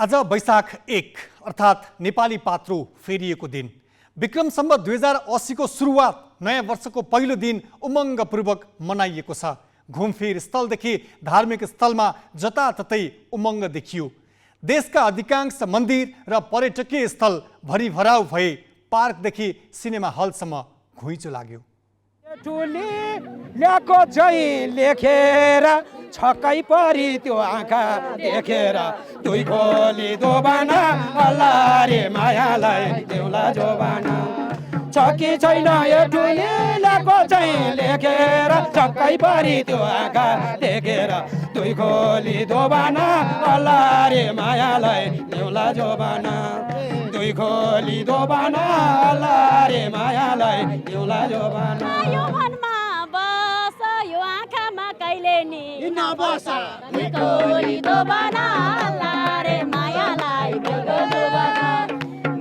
आज वैशाख 1 अर्थात् नेपाली पात्रो फेरिएको दिन। विक्रम सम्वत 2080 को सुरुवात नयाँ वर्षको पहिलो दिन उमङ्गपूर्वक मनाइएको छ। घुमफिर स्थलदेखि धार्मिक स्थलमा जताततै उमङ्ग देखियो। देशका अधिकांश मन्दिर र पर्यटकीय स्थल भरिभराउ भए पार्कदेखि सिनेमा हलसम्म घुइँचो लाग्यो। ल्याएको चाहिँ लेखेर छक्कै परी त्यो आँखा देखेर दुई खोली दोबाना अल्लाह रे मायालाई देउला जोबाना छक्की छैन यो टुली ल्याएको चाहिँ लेखेर छक्कै परी त्यो आँखा देखेर दुई खोली दोबाना अल्लाह रे मायालाई देउला जोबाना दुई खोली दोबाना अल्लाह रे मायालाई देउला जोबाना नबसा दुई दोबाना अल्लाह रे मायालाई देउला जोबाना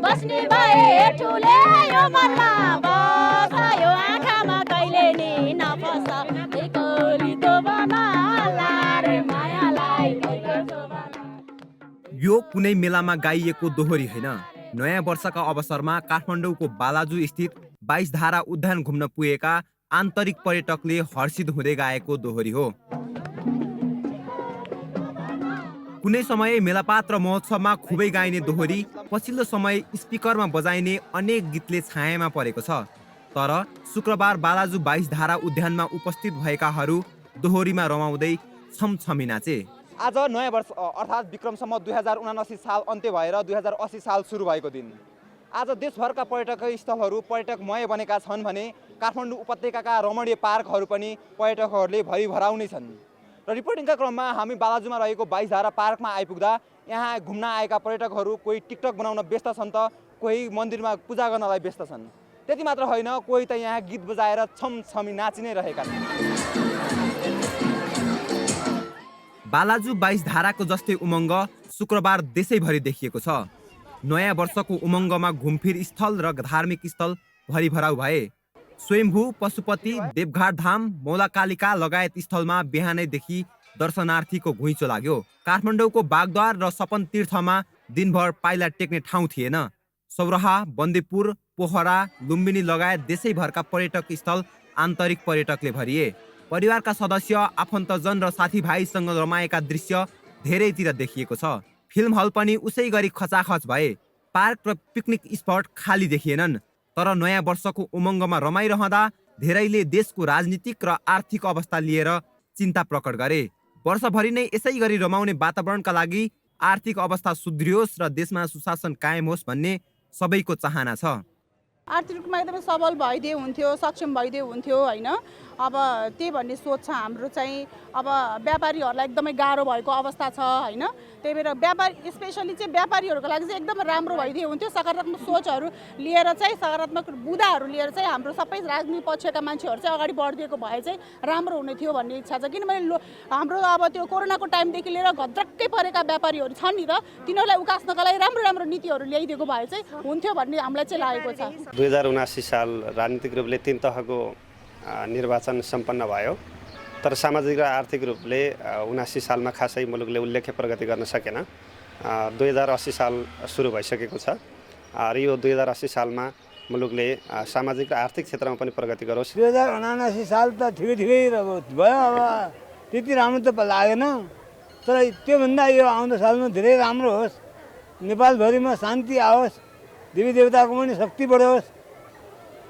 बस्ने भए ठुले यो मनमा बसा यो आँखामा कहिले नि नबसा दुई दोबाना अल्लाह रे मायालाई देउला जोबाना। यो कुनै मेलामा गाइएको दोहोरी होइन। नयाँ वर्षका अवसरमा काठमाडौँको बालाजु स्थित 22 धारा उद्यान घुम्न पुगेका आन्तरिक पर्यटकले हर्षित हुँदै गाएको दोहोरी हो। कुनै समय मेलापात र महोत्सवमा खुबै गाइने दोहोरी पछिल्लो समय स्पिकरमा बजाइने अनेक गीतले छायामा परेको छ। तर शुक्रबार बालाजु 22 धारा उद्यानमा उपस्थित भएकाहरू दोहोरीमा रमाउँदै छमछमी नाचे। आज नयाँ वर्ष अर्थात् विक्रम सम्वत 2079 साल अन्त्य भएर 2080 साल सुरु भएको दिन। आज देशभरका पर्यटकीय स्थलहरू पर्यटकमय बनेका छन् भने काठमाडौँ उपत्यकाका रमणीय पार्कहरू पनि पर्यटकहरूले भरिभराउ नै छन्। र रिपोर्टिङका क्रममा हामी बालाजुमा रहेको 22 धारा पार्कमा आइपुग्दा यहाँ घुम्न आएका पर्यटकहरू कोही टिकटक बनाउन व्यस्त छन् त कोही मन्दिरमा पूजा गर्नलाई व्यस्त छन्। त्यति मात्र होइन, कोही त यहाँ गीत बजाएर छमछमी नाचि नै रहेका छन्। बालाजु 22 धाराको जस्तै उमङ्ग शुक्रबार देशैभरि देखिएको छ। नयाँ वर्षको उमङ्गमा घुमफिर स्थल र धार्मिक स्थल भरिभराउ भए। स्वयम्भू पशुपति देवघाट धाम मौलाकालिका लगायत स्थलमा बिहानैदेखि दर्शनार्थीको घुइँचो लाग्यो। काठमाडौँको बागद्वार र सपन तीर्थमा दिनभर पाइला टेक्ने ठाउँ थिएन। सौराहा, बन्दीपुर, पोखरा, लुम्बिनी लगायत देशैभरका पर्यटक स्थल आन्तरिक पर्यटकले भरिए। परिवारका सदस्य, आफन्तजन र साथीभाइसँग रमाएका दृश्य धेरैतिर देखिएको छ। फिल्म हल पनि उसै गरी खचाखच भए। पार्क र पिकनिक स्पट खाली देखिएनन्। तर नयाँ वर्षको उमङ्गमा रमाइरहँदा धेरैले देशको राजनीतिक र आर्थिक अवस्था लिएर चिन्ता प्रकट गरे। वर्षभरि नै यसै गरी रमाउने वातावरणका लागि आर्थिक अवस्था सुध्रियोस् र देशमा सुशासन कायम होस् भन्ने सबैको चाहना छ। आर्थिक रूपमा एकदमै सबल भइदिए हुन्थ्यो, सक्षम भइदिए हुन्थ्यो होइन। अब त्यही भन्ने सोच छ हाम्रो चाहिँ। अब व्यापारीहरूलाई एकदमै गाह्रो भएको अवस्था छ होइन। त्यही भएर व्यापारी स्पेसली चाहिँ व्यापारीहरूको लागि चाहिँ एकदमै राम्रो भइदिए हुन्थ्यो। सकारात्मक सोचहरू लिएर चाहिँ सकारात्मक बुदाहरू लिएर चाहिँ हाम्रो सबै राजनीतिक पक्षका मान्छेहरू चाहिँ अगाडि बढिदिएको भए चाहिँ राम्रो हुने थियो भन्ने इच्छा छ। किनभने हाम्रो अब त्यो कोरोनाको टाइमदेखि लिएर घद्रक्कै परेका व्यापारीहरू छन् नि त, तिनीहरूलाई उकास्नका लागि राम्रो राम्रो नीतिहरू ल्याइदिएको भए चाहिँ हुन्थ्यो भन्ने हामीलाई चाहिँ लागेको छ। 2079 साल राजनीतिक रूपले 3 तहको निर्वाचन सम्पन्न भयो। तर सामाजिक र आर्थिक रूपले 79 सालमा खासै मुलुकले उल्लेख्य प्रगति गर्न सकेन। 2080 साल सुरु भइसकेको छ र यो 2080 सालमा मुलुकले सामाजिक र आर्थिक क्षेत्रमा पनि प्रगति गरोस्। 2079 साल त ठिकै भयो। अब त्यति राम्रो त लागेन, तर त्योभन्दा यो आउँदो सालमा धेरै राम्रो होस्। नेपालभरिमा शान्ति आओस्, देवी देवताको पनि शक्ति बढोस्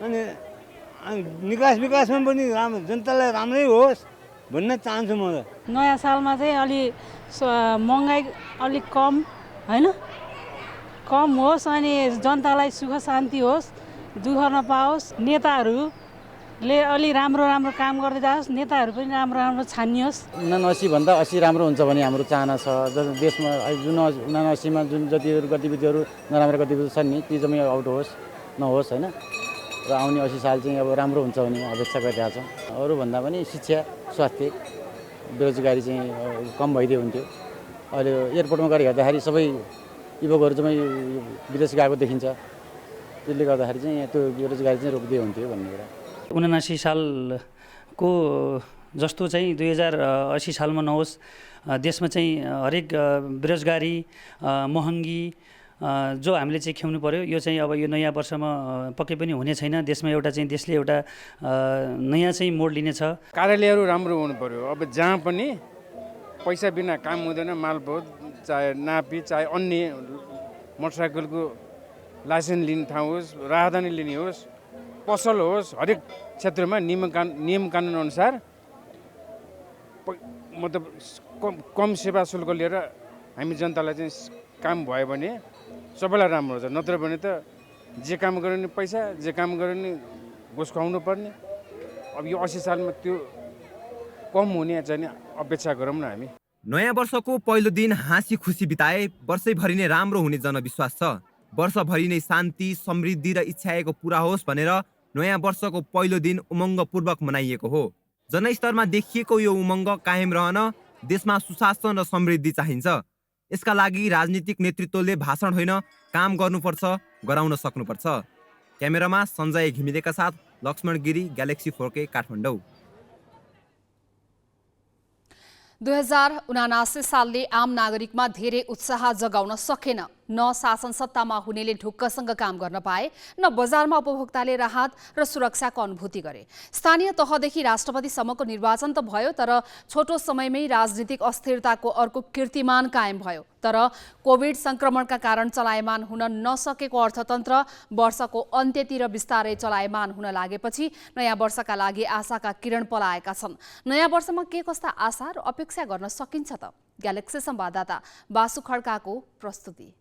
अनि विकासमा पनि राम्रो जनतालाई राम्रै होस् भन्न चाहन्छु म। नयाँ सालमा चाहिँ अलि महँगाइ अलिक कम होइन, कम होस् अनि जनतालाई सुख शान्ति होस्, दुःख नपाओस्। नेताहरूले अलि राम्रो राम्रो काम गर्दै जाओस्, नेताहरू पनि राम्रो राम्रो छानियोस्। 79 भन्दा 80 राम्रो हुन्छ भन्ने हाम्रो चाहना छ। देशमा जुन 79 मा जुन जति गतिविधिहरू नराम्रो गतिविधि छन् नि ती जम्मै आउट होस् नहोस् होइन। र आउने 80 साल चाहिँ अब राम्रो हुन्छ भन्ने अपेक्षा गरिरहेको छ। अरूभन्दा पनि शिक्षा, स्वास्थ्य, बेरोजगारी चाहिँ कम भइदियो हुन्थ्यो। अहिले एयरपोर्टमा गएर हेर्दाखेरि सबै युवकहरू चाहिँ विदेश गएको देखिन्छ। त्यसले गर्दाखेरि चाहिँ त्यो बेरोजगारी चाहिँ रोकिदियो हुन्थ्यो भन्ने कुरा। 79 सालको जस्तो चाहिँ 2080 सालमा नहोस् देशमा चाहिँ हरेक बेरोजगारी महँगी जो हामीले चाहिँ खेल्नु पर्यो यो चाहिँ अब यो नयाँ वर्षमा पक्कै पनि हुने छैन। देशमा एउटा चाहिँ देशले एउटा नयाँ चाहिँ मोड लिनेछ। कार्यालयहरू राम्रो हुनु पर्यो। अब जहाँ पनि पैसा बिना काम हुँदैन। मालपोत चाहे नापी चाहे अन्य मोटरसाइकलको लाइसेन्स लिने ठाउँ होस्, राहदानी लिने होस्, पसल होस्, हरेक क्षेत्रमा नियम कानुन अनुसार मतलब कम सेवा शुल्क लिएर हामी जनतालाई चाहिँ काम भयो भने सबैलाई राम्रो हुन्छ। नत्र भने त जे काम गर्यो नि पैसा, जे काम गर्यो नि घुस खुवाउनु पर्ने। अब यो 80 सालमा त्यो कम हुने चाहिँ अपेक्षा गरौँ न हामी। नयाँ वर्षको पहिलो दिन हाँसी खुसी बिताए वर्षैभरि नै राम्रो हुने जनविश्वास छ। वर्षभरि नै शान्ति, समृद्धि र इच्छाएको पुरा होस् भनेर नयाँ वर्षको पहिलो दिन उमङ्गपूर्वक मनाइएको हो। जनस्तरमा देखिएको यो उमङ्ग कायम रहन देशमा सुशासन र समृद्धि चाहिन्छ। यसका लागि राजनीतिक नेतृत्वले भाषण होइन, काम गर्नुपर्छ, गराउन सक्नुपर्छ। क्यामेरामा सञ्जय घिमिरेका साथ लक्ष्मण गिरी, ग्यालेक्सी 4K, काठमाडौँ। 2079 सालले आम नागरिकमा धेरै उत्साह जगाउन सकेन। न शासन सत्तामा हुनेले ढुक्कसँग काम गर्न पाए, न बजारमा उपभोक्ताले राहत र सुरक्षाको अनुभूति गरे। स्थानीय तहदेखि राष्ट्रपतिसम्मको निर्वाचन त भयो, तर छोटो समयमै राजनीतिक अस्थिरताको अर्को कीर्तिमान कायम भयो। तर कोभिड संक्रमणका कारण चलायमान हुन नसकेको अर्थतन्त्र वर्षको अन्त्यतिर बिस्तारै चलायमान हुन लागेपछि नयाँ वर्षका लागि आशाका किरण पलाएका छन्। नयाँ वर्षमा के कस्ता आशा र अपेक्षा गर्न सकिन्छ त? ग्यालेक्सी संवाददाता बासु खड्काको प्रस्तुति।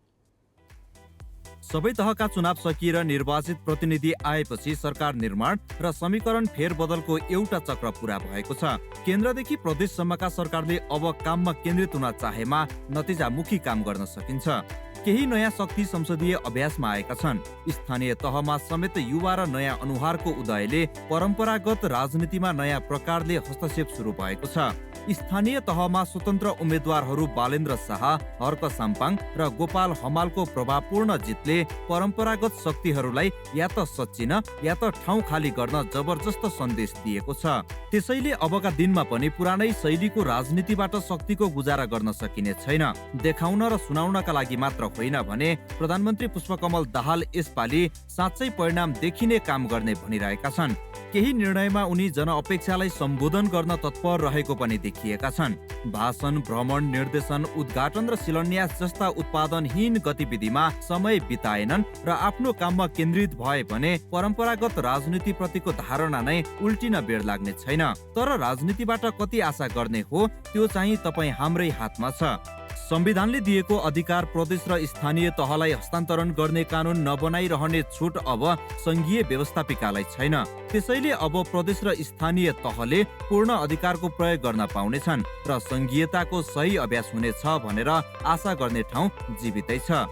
सबै तहका चुनाव सकिएर निर्वाचित प्रतिनिधि आएपछि सरकार निर्माण र समीकरण फेरबदलको एउटा चक्र पूरा भएको छ। केन्द्रदेखि प्रदेशसम्मका सरकारले अब काममा केन्द्रित हुन चाहेमा नतिजामुखी काम गर्न सकिन्छ। केही नयाँ शक्ति संसदीय अभ्यासमा आएका छन्। स्थानीय तहमा समेत युवा र नयाँ अनुहारको उदयले परम्परागत राजनीतिमा नयाँ प्रकारले हस्तक्षेप सुरु भएको छ। स्थानीय तहमा स्वतन्त्र उम्मेद्वारहरू बालेन्द्र शाह, हर्क साम्पाङ र गोपाल हमालको प्रभावपूर्ण जितले परम्परागत शक्तिहरूलाई या त सच्चिन या त ठाउँ खाली गर्न जबरजस्त सन्देश दिएको छ। त्यसैले अबका दिनमा पनि पुरानै शैलीको राजनीतिबाट शक्तिको गुजारा गर्न सकिने छैन। देखाउन र सुनाउनका लागि मात्र होइन भने प्रधानमन्त्री पुष्पकमल दाहाल यसपालि साँच्चै परिणाम देखिने काम गर्ने भनिरहेका छन्। केही निर्णयमा उनी जनअपेक्षालाई सम्बोधन गर्न तत्पर रहेको पनि देखिएका छन्। भाषण, भ्रमण, निर्देशन, उद्घाटन र शिलान्यास जस्ता उत्पादनहीन गतिविधिमा समय बिताएनन् र आफ्नो काममा केन्द्रित भए भने परम्परागत राजनीतिप्रतिको धारणा नै उल्टिन बेर लाग्ने छैन। तर राजनीतिबाट कति आशा गर्ने हो त्यो चाहिँ तपाईँ हाम्रै हातमा छ। संविधानले दिएको अधिकार प्रदेश र स्थानीय तहलाई हस्तान्तरण गर्ने कानुन नबनाइरहने छुट अब संघीय व्यवस्थापिकालाई छैन। त्यसैले अब प्रदेश र स्थानीय तहले पूर्ण अधिकारको प्रयोग गर्न पाउनेछन् र संघीयताको सही अभ्यास हुनेछ भनेर आशा गर्ने ठाउँ जीवितै छ।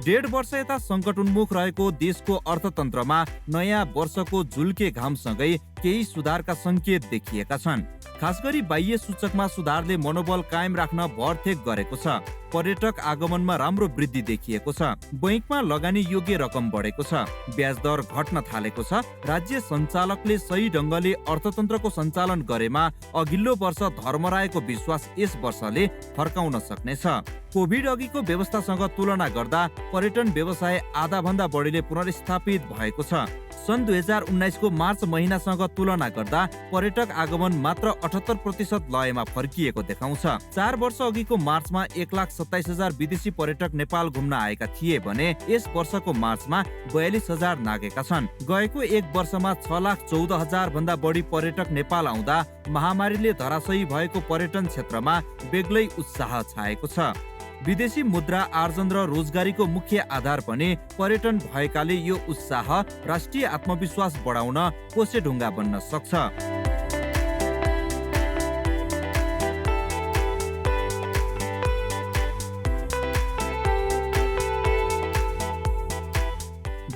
डेढ वर्ष यता सङ्कटोन्मुख रहेको देशको अर्थतन्त्रमा नयाँ वर्षको झुल्के घामसँगै केही सुधारका सङ्केत देखिएका छन्। खास गरी बाह्य सूचकमा सुधारले मनोबल कायम राख्न भरथेक गरेको छ। पर्यटक आगमनमा राम्रो वृद्धि देखिएको छ। बैंकमा लगानी योग्य रकम बढेको छ। ब्याज दर घट्न थालेको छ। राज्य सञ्चालकले सही ढङ्गले अर्थतन्त्रको सञ्चालन गरेमा अघिल्लो वर्ष धर्मराएको विश्वास यस वर्षले फर्काउन सक्नेछ। कोभिड अघिको व्यवस्थासँग तुलना गर्दा पर्यटन व्यवसाय आधा भन्दा बढीले पुनर्स्थापित भएको छ। सन् 2019 को मार्च महिनासँग तुलना गर्दा पर्यटक आगमन मात्र 78% लयमा फर्किएको देखाउँछ। 4 वर्ष अघिको मार्चमा 1,27,000 विदेशी पर्यटक नेपाल घुम्न आएका थिए भने यस वर्षको मार्चमा 42,000 नागेका छन्। गएको एक वर्षमा 6,14,000 भन्दा बढी पर्यटक नेपाल आउँदा महामारीले धराशयी भएको पर्यटन क्षेत्रमा बेग्लै उत्साह छाएको छ। विदेशी मुद्रा आर्जन र रोजगारीको मुख्य आधार पनि पर्यटन भएकाले यो उत्साह राष्ट्रिय आत्मविश्वास बढाउन कोसेढुङ्गा बन्न सक्छ।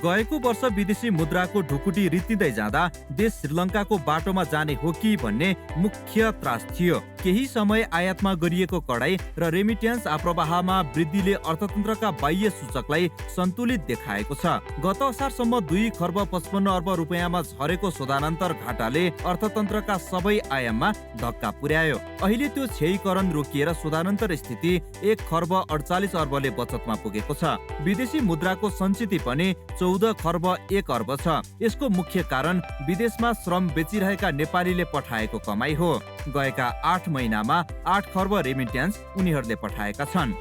गएको वर्ष विदेशी मुद्राको ढुकुटी रित्तिँदै जाँदा देश श्रीलङ्काको बाटोमा जाने हो कि भन्ने मुख्य त्रास थियो। केही समय आयातमा गरिएको कडाई र रेमिट्यान्स आप्रवाहमा वृद्धिले अर्थतन्त्रका बाह्य सूचकलाई सन्तुलित देखाएको छ। गत असारसम्म 2 खर्ब 55 अर्ब रुपियाँमा झरेको सोधानान्तर घाटाले अर्थतन्त्रका सबै आयाममा धक्का पुर्यायो। अहिले त्यो क्षयीकरण रोकिएर सोधानान्तर स्थिति 1 खर्ब 48 अर्बले बचतमा पुगेको छ। विदेशी मुद्राको सञ्चित पनि 14 खर्ब 1 अर्ब छ। यसको मुख्य कारण विदेशमा श्रम बेचिरहेका नेपालीले पठाएको कमाई हो। गएका 8 महिनामा 8 खर्ब रेमिट्यान्स उनीहरूले पठाएका छन्।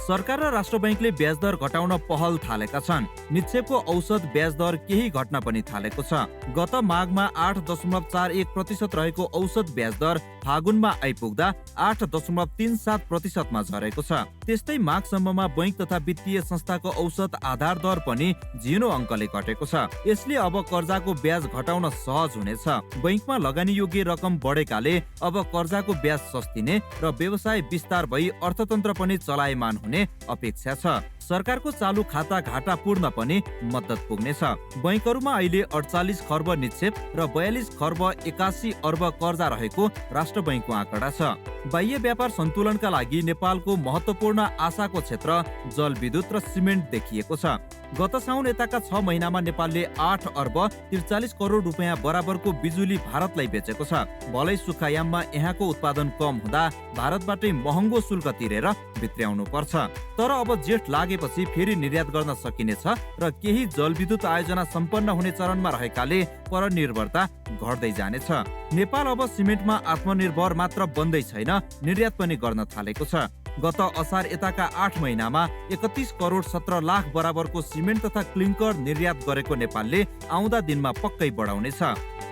सरकार र राष्ट्र बैंकले ब्याज दर घटाउन पहल थालेका छन्। निक्षेपको औसत ब्याज दर केही घट्न पनि थालेको छ। गत माघमा 8.41% रहेको औसत ब्याज दर फागुनमा आइपुग्दा 8.37%मा झरेको छ। त्यस्तै माघसम्ममा बैंक तथा वित्तीय संस्थाको औसत आधार दर पनि झिनो अङ्कले घटेको छ। यसले अब कर्जाको ब्याज घटाउन सहज हुनेछ। बैंकमा लगानी योग्य रकम बढेकाले अब कर्जाको ब्याज सस्तिने र व्यवसाय विस्तार भई अर्थतन्त्र पनि चलायमान हुने अपेक्षा छ। सरकारको चालू खाता घाटा पूर्ण पनि मद्दत पुग्नेछ। बैंकहरूमा अहिले 48 खर्ब निक्षेप र 42 खर्ब 81 अर्ब कर्जा रहेको राष्ट्र बैंकको आँकडा छ। बाह्य व्यापार सन्तुलनका लागि नेपालको महत्त्वपूर्ण आशाको क्षेत्र जलविद्युत र सिमेन्ट देखिएको छ। गत साउन यताका 6 महिनामा नेपालले 8 अर्ब 43 करोड रुपियाँ बराबरको बिजुली भारतलाई बेचेको छ। भलै सुक्खायाममा यहाँको उत्पादन कम हुँदा भारतबाटै महँगो शुल्क तिरेर भित्र्याउनु पर्छ। तर अब जेठ लागेपछि फेरि निर्यात गर्न सकिनेछ र केही जलविद्युत आयोजना सम्पन्न हुने चरणमा रहेकाले परनिर्भरता घट्दै जानेछ। नेपाल अब सिमेन्टमा आत्मनिर्भर मात्र बन्दै छैन, निर्यात पनि गर्न थालेको छ। गत असार यताका 8 महिनामा 31 करोड 17 लाख बराबरको सिमेन्ट तथा क्लिङ्कर निर्यात गरेको नेपालले आउँदा दिनमा पक्कै बढाउनेछ।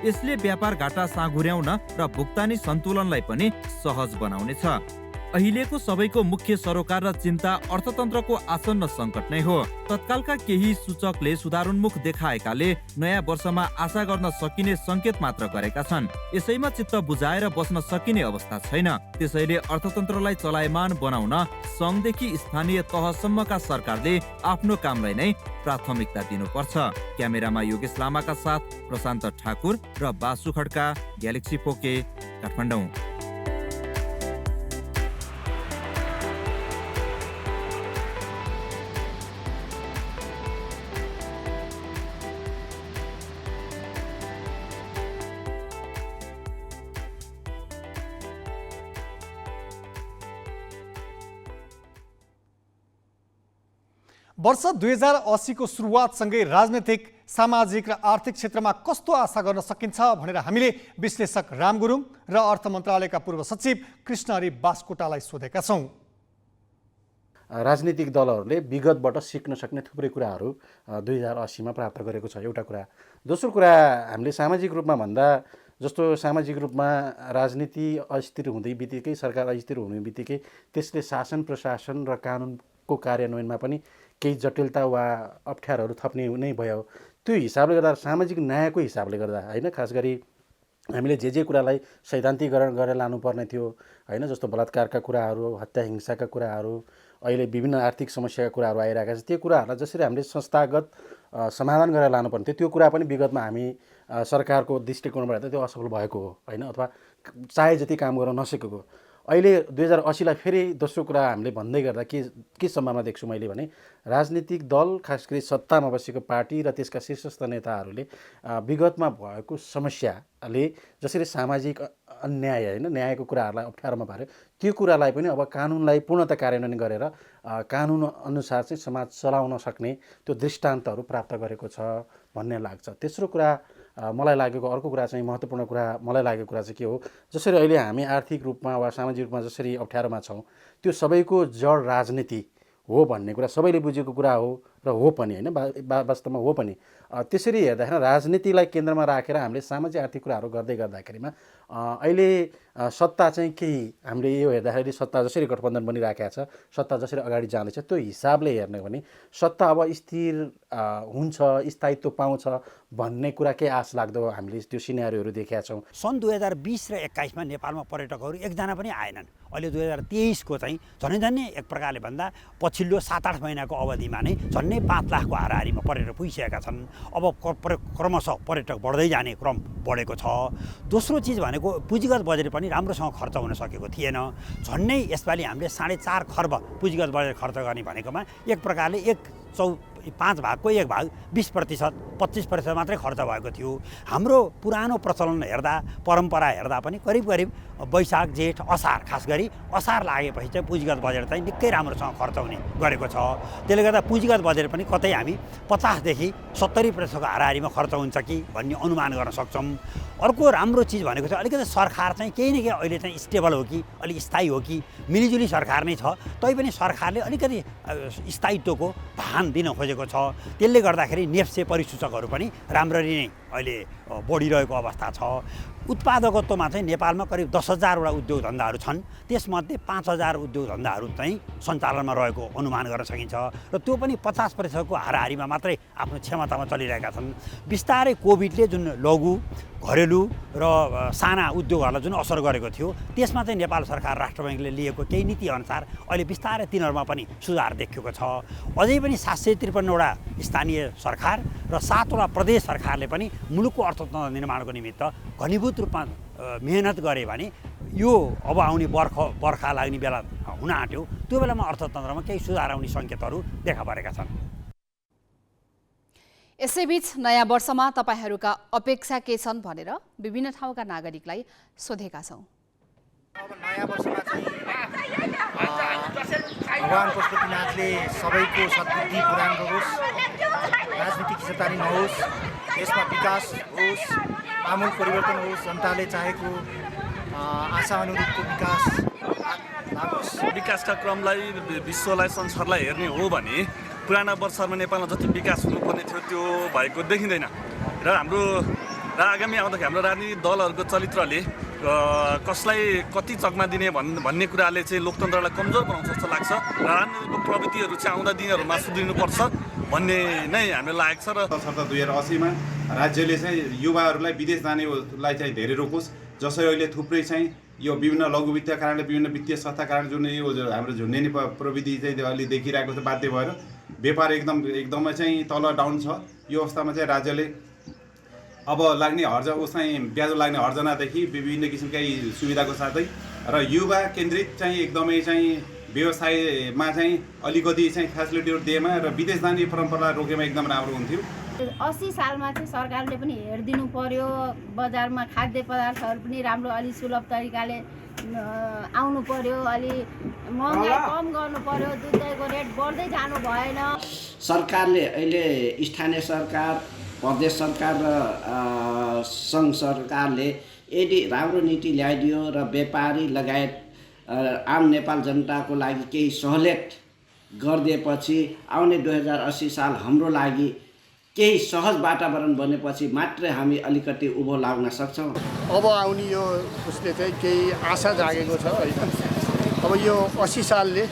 यसले व्यापार घाटा साँघुर्याउन र भुक्तानी सन्तुलनलाई पनि सहज बनाउनेछ। अहिलेको सबैको मुख्य सरोकार र चिन्ता अर्थतन्त्रको आसन्न सङ्कट नै हो। तत्कालका केही सूचकले सुधारोन्मुख देखाएकाले नयाँ वर्षमा आशा गर्न सकिने सङ्केत मात्र गरेका छन्। यसैमा चित्त बुझाएर बस्न सकिने अवस्था छैन। त्यसैले अर्थतन्त्रलाई चलायमान बनाउन सङ्घदेखि स्थानीय तहसम्मका सरकारले आफ्नो कामलाई नै प्राथमिकता दिनुपर्छ। क्यामेरामा योगेश लामाका साथ प्रशान्त ठाकुर र बासु खड्का, ग्यालेक्सी फोके, काठमाडौँ। वर्ष 2080 को सुरुवातसँगै राजनैतिक, सामाजिक र आर्थिक क्षेत्रमा कस्तो आशा गर्न सकिन्छ भनेर हामीले विश्लेषक राम गुरुङ र अर्थ मन्त्रालयका पूर्व सचिव कृष्णहरि बास्कोटालाई सोधेका छौँ। राजनीतिक दलहरूले विगतबाट सिक्न सक्ने थुप्रै कुराहरू 2080 मा प्राप्त गरेको छ, एउटा कुरा। दोस्रो कुरा, हामीले सामाजिक रूपमा भन्दा जस्तो सामाजिक रूपमा राजनीति अस्थिर हुँदै बित्तिकै, सरकार अस्थिर हुने बित्तिकै त्यसले शासन प्रशासन र कानुनको कार्यान्वयनमा पनि केही जटिलता वा अप्ठ्यारोहरू थप्ने नै भयो। त्यो हिसाबले गर्दा सामाजिक न्यायको हिसाबले गर्दा होइन, खास गरी हामीले जे कुरालाई सैद्धान्तिकरण गरेर लानुपर्ने थियो होइन, जस्तो बलात्कारका कुराहरू, हत्या हिंसाका कुराहरू, अहिले विभिन्न आर्थिक समस्याका कुराहरू आइरहेका छन्, त्यो कुराहरूलाई जसरी हामीले संस्थागत समाधान गरेर लानुपर्ने थियो, त्यो कुरा पनि विगतमा हामी सरकारको दृष्टिकोणबाट त्यो असफल भएको हो होइन, अथवा चाहे जति काम गर्न नसकेको। अहिले 2080 लाई फेरि दोस्रो कुरा हामीले भन्दै गर्दा के सम्भावना देख्छु मैले भने, राजनीतिक दल खास गरी सत्तामा बसेको पार्टी र त्यसका शीर्षस्थ नेताहरूले विगतमा भएको समस्याले जसरी सामाजिक अन्याय होइन, न्यायको कुराहरूलाई अप्ठ्यारोमा पार्यो, त्यो कुरालाई पनि अब कानुनलाई पूर्णतः कार्यान्वयन गरेर कानुन अनुसार चाहिँ समाज चलाउन सक्ने त्यो दृष्टान्तहरू प्राप्त गरेको छ भन्ने लाग्छ। तेस्रो कुरा मलाई लागेको अर्को कुरा चाहिँ महत्त्वपूर्ण कुरा मलाई लागेको कुरा चाहिँ के हो, जसरी अहिले हामी आर्थिक रूपमा वा सामाजिक रूपमा जसरी अप्ठ्यारोमा छौँ, त्यो सबैको जड राजनीति हो भन्ने कुरा सबैले बुझेको कुरा हो र हो पनि होइन, वास्तवमा हो पनि। त्यसरी हेर्दाखेरि राजनीतिलाई केन्द्रमा राखेर हामीले सामाजिक आर्थिक कुराहरू गर्दै गर्दाखेरिमा अहिले सत्ता चाहिँ केही हामीले यो हेर्दाखेरि सत्ता जसरी गठबन्धन बनिरहेको छ, सत्ता जसरी अगाडि जाँदैछ, त्यो हिसाबले हेर्ने हो भने सत्ता अब स्थिर हुन्छ, स्थायित्व पाउँछ भन्ने कुरा के आश लाग्दो हामीले त्यो सिनेरियोहरू देखेका छौँ। सन् 2020 र 21 नेपालमा पर्यटकहरू एकजना पनि आएनन्। अहिले 2023 को चाहिँ झन्डै एक प्रकारले भन्दा पछिल्लो 7-8 महिनाको अवधिमा नै झन्डै 5 लाखको हाराहारीमा पर्यटक पुगिसकेका छन्। अब क्रमशः पर्यटक बढ्दै जाने क्रम बढेको छ। दोस्रो चिज भनेको पुँजीगत बजेट पनि राम्रोसँग खर्च हुन सकेको थिएन। झन्डै यसपालि हामीले 4.5 खर्ब पुँजीगत बजेट खर्च गर्ने भनेकोमा एक प्रकारले 5 भागको 1 भाग 20%, 25% मात्रै खर्च भएको थियो। हाम्रो पुरानो प्रचलन हेर्दा, परम्परा हेर्दा पनि करिब वैशाख, जेठ, असार, खास गरी असार लागेपछि चाहिँ पुँजीगत बजेट चाहिँ निकै राम्रोसँग खर्च हुने गरेको छ। त्यसले गर्दा पुँजीगत बजेट पनि कतै हामी 50 देखि 70% को हाराहारीमा खर्च हुन्छ कि भन्ने अनुमान गर्न सक्छौँ। अर्को राम्रो चिज भनेको चाहिँ अलिकति सरकार चाहिँ केही न केही अहिले चाहिँ स्टेबल हो कि, अलिक स्थायी हो कि, मिलिजुली सरकार नै छ, तैपनि सरकारले अलिकति स्थायित्वको भान दिन खोजेको छ। त्यसले गर्दाखेरि नेप्से परिसूचकहरू पनि राम्ररी नै अहिले बढिरहेको अवस्था छ। उत्पादकत्वमा चाहिँ नेपालमा करिब 10,000 वटा उद्योग धन्दाहरू छन्। त्यसमध्ये 5,000 उद्योग धन्दाहरू चाहिँ सञ्चालनमा रहेको अनुमान गर्न सकिन्छ र त्यो पनि 50% को हाराहारीमा मात्रै आफ्नो क्षमतामा चलिरहेका छन्। बिस्तारै कोभिडले जुन लघु, घरेलु र साना उद्योगहरूलाई जुन असर गरेको थियो, त्यसमा चाहिँ नेपाल सरकार, राष्ट्र बैङ्कले लिएको केही नीति अनुसार अहिले बिस्तारै तिनीहरूमा पनि सुधार देखिएको छ। अझै पनि 753 वटा स्थानीय सरकार र 7 वटा प्रदेश सरकारले पनि मुलुकको अर्थतन्त्र निर्माणको निमित्त घनीभूत रूपमा मेहनत गरे भने यो अब आउने बर्खा लाग्ने बेला हुन आँट्यो, त्यो बेलामा अर्थतन्त्रमा केही सुधार आउने सङ्केतहरू देखा परेका छन्। यसैबीच नयाँ वर्षमा तपाईहरूका अपेक्षा के छन् भनेर विभिन्न ठाउँका नागरिकलाई सोधेका छौँ। अब नयाँ वर्षमा चाहिँ भगवान पशुपतिनाथले सबैको सद्बुद्धि प्रदान गरोस्, राजनीतिक खिचतानी नहोस्, देशमा विकास होस्, आमूल परिवर्तन होस्, जनताले चाहेको आशा अनुरूपको विकास लागोस्। विकासका क्रमलाई, विश्वलाई, संसारलाई हेर्ने हो भने पुराना वर्षहरूमा नेपालमा जति विकास हुनुपर्ने थियो त्यो भएको देखिँदैन र आगामी आउँदाखेरि हाम्रो राजनीतिक दलहरूको चरित्रले कसलाई कति चकमा दिने भन्ने कुराले चाहिँ लोकतन्त्रलाई कमजोर बनाउँछ जस्तो लाग्छ र राजनीतिक प्रवृत्तिहरू चाहिँ आउँदा दिनहरूमा सुध्रिनुपर्छ भन्ने नै हामीलाई लागेको छ। र 2080 मा राज्यले चाहिँ युवाहरूलाई विदेश जानेलाई चाहिँ धेरै रोकोस्। जसरी अहिले थुप्रै चाहिँ यो विभिन्न लघु वित्तीय कारणले, विभिन्न वित्तीय संस्था कारण जुन यो हाम्रो झुन्डेनी प्रविधि चाहिँ अहिले देखिरहेको छ, बाध्य भएर व्यापार एकदमै चाहिँ तल डाउन छ। यो अवस्थामा चाहिँ राज्यले अब लाग्ने चाहिँ ब्याज लाग्ने हर्जनादेखि विभिन्न किसिमका सुविधाको साथै र युवा केन्द्रित चाहिँ एकदमै चाहिँ व्यवसायमा चाहिँ अलिकति चाहिँ फेसिलिटीहरू दिएमा र विदेश जाने परम्परा रोकेमा एकदम राम्रो हुन्थ्यो। 80 सालमा चाहिँ सरकारले पनि हेरिदिनु पर्यो, बजारमा खाद्य पदार्थहरू पनि राम्रो अलि सुलभ तरिकाले आउनु पर्यो, अलि महँगाई कम गर्नु पर्यो, दुधको रेट बढ्दै जानु भएन। सरकारले अहिले स्थानीय सरकार, प्रदेश सरकार र सङ्घ सरकारले यदि राम्रो नीति ल्याइदियो र व्यापारी लगायत आम नेपाल जनताको लागि केही सहुलियत गरिदिएपछि आउने 2080 साल हाम्रो लागि केही सहज वातावरण बनेपछि मात्रै हामी अलिकति उभो लाग्न सक्छौँ। अब आउने यो उसले चाहिँ केही आशा जागेको छ होइन। अब यो 80 सालले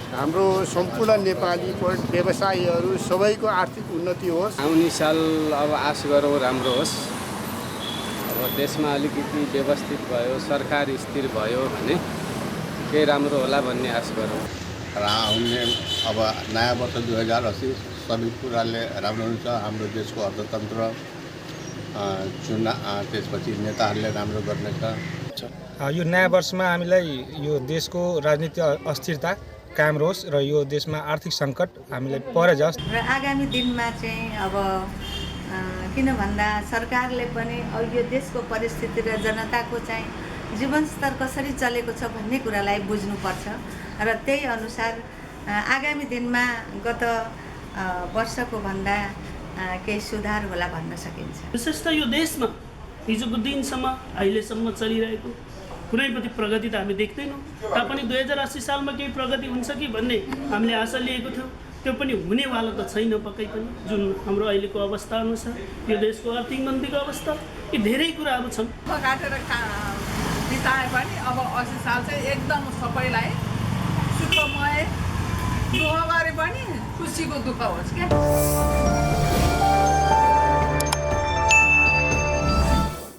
हाम्रो सम्पूर्ण नेपाली व्यवसायीहरू सबैको आर्थिक उन्नति होस्। आउने साल अब आश गरौँ राम्रो होस्। अब देशमा अलिकति व्यवस्थित भयो, सरकार स्थिर भयो भने केही राम्रो होला भन्ने आश गरौँ। र आउने अब नयाँ वर्ष 2080 सबै कुराले राम्रो हुन्छ। हाम्रो देशको अर्थतन्त्र त्यसपछि नेताहरूले राम्रो गर्नेछ। यो नयाँ वर्षमा हामीलाई यो देशको राजनीतिक अस्थिरता कायम रहोस् र यो देशमा आर्थिक सङ्कट हामीलाई पर जाओस्। र आगामी दिनमा चाहिँ अब किन भन्दा सरकारले पनि अब यो देशको परिस्थिति र जनताको चाहिँ जीवनस्तर कसरी चलेको छ भन्ने कुरालाई बुझ्नुपर्छ र त्यही अनुसार आगामी दिनमा गत वर्षको भन्दा केही सुधार होला भन्न सकिन्छ। विशेष त यो देशमा हिजोको दिनसम्म अहिलेसम्म चलिरहेको कुनै पनि प्रगति त हामी देख्दैनौँ। तापनि 2080 सालमा केही प्रगति हुन्छ कि भन्ने हामीले आशा लिएको थियौँ। त्यो पनि हुनेवाला त छैन पक्कै पनि। जुन हाम्रो अहिलेको अवस्था अनुसार यो देशको आर्थिक मन्दीको अवस्था, यी धेरै कुराहरू छन्। काटेर बिताए पनि अब 80 साल चाहिँ एकदम सबैलाई सुखमय, दुःख गरे पनि खुसीको दुःख होस् क्या।